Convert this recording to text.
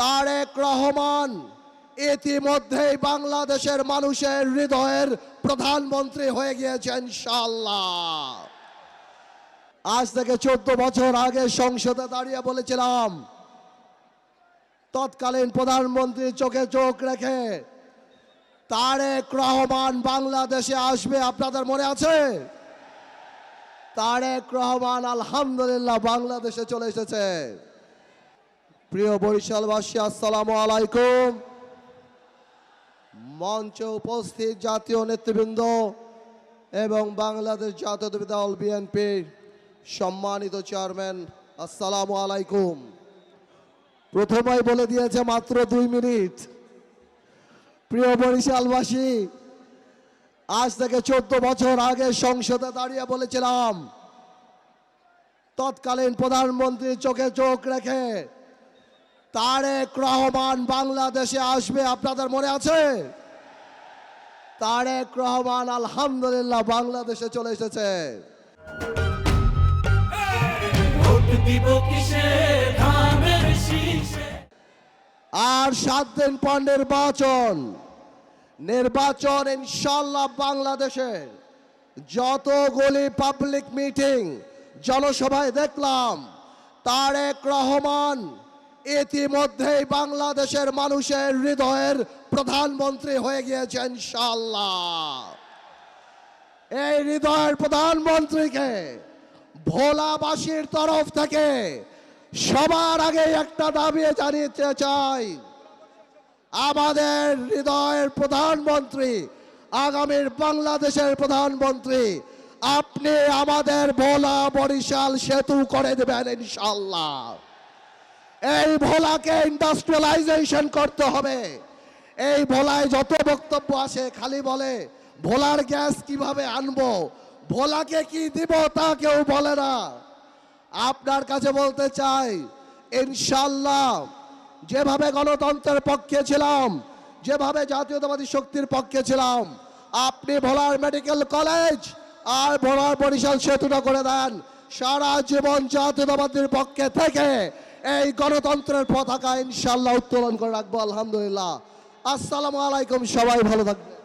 তারেক রহমান ইতিমধ্যেই বাংলাদেশের মানুষের হৃদয়ের প্রধানমন্ত্রী হয়ে গিয়েছে ইনশাআল্লাহ। আজ থেকে 14 বছর আগে সংসদে দাঁড়িয়ে বলেছিলাম, তৎকালীন প্রধানমন্ত্রীর চোখে চোখ রেখে তারেক রহমান বাংলাদেশে আসবে। আপনাদের মনে আছে? তারেক রহমান আলহামদুলিল্লাহ বাংলাদেশে চলে এসেছে। প্রিয় বরিশালবাসী, আসসালামু আলাইকুম। মঞ্চে উপস্থিত জাতীয় নেতৃবৃন্দ এবং বাংলাদেশ জাতীয়তাবাদী দল বিএনপির সম্মানিত চেয়ারম্যান, আসসালামু আলাইকুম। প্রথমেই বলে দিয়েছে মাত্র 2 মিনিট। প্রিয় বরিশালবাসী, আজ থেকে 14 বছর আগে সংসদে দাঁড়িয়ে বলেছিলাম, তৎকালীন প্রধানমন্ত্রীর চোখে চোখ রেখে তারেক রহমান বাংলাদেশে আসবে। আপনাদের মনে আছে? তারেক রহমান আলহামদুলিল্লাহ বাংলাদেশে চলে এসেছে। আর 7 দিন পর নির্বাচন ইনশাআল্লাহ। বাংলাদেশে যতগুলি পাবলিক মিটিং, জনসভায় দেখলাম তারেক রহমান ইতিমধ্যেই বাংলাদেশের মানুষের হৃদয়ের প্রধানমন্ত্রী হয়ে গিয়েছে ইনশাআল্লাহ। এই হৃদয়ের প্রধানমন্ত্রীকে ভোলাবাসীর তরফ থেকে সবার আগে একটা দাবি জানিয়ে চাই, আমাদের হৃদয়ের প্রধানমন্ত্রী, আগামীর বাংলাদেশের প্রধানমন্ত্রী, আপনি আমাদের ভোলা বরিশাল সেতু করে দেবেন ইনশাআল্লাহ। এই ভোলাকে ইন্ডাস্ট্রিয়ালাইজেশন করতে হবে। এই ভোলায় যত বক্তব্য আসে খালি বলে ভোলার গ্যাস কিভাবে আনবো, ভোলাকে কি দিব তা কেউ বলে না। আপনার কাছে বলতে চাই, ইনশাআল্লাহ যেভাবে গণতন্ত্রের পক্ষে ছিলাম, যেভাবে জাতীয়তাবাদী শক্তির পক্ষে ছিলাম, আপনি ভোলার মেডিকেল কলেজ আর ভোলার বরিশাল সেতুটা করে দেন। সারা জীবন জাতীয়তাবাদীর পক্ষে থেকে এই গণতন্ত্রের পতাকা ইনশাআল্লাহ উত্তোলন করে রাখবো। আলহামদুলিল্লাহ। আসসালামু আলাইকুম। সবাই ভালো থাকবেন।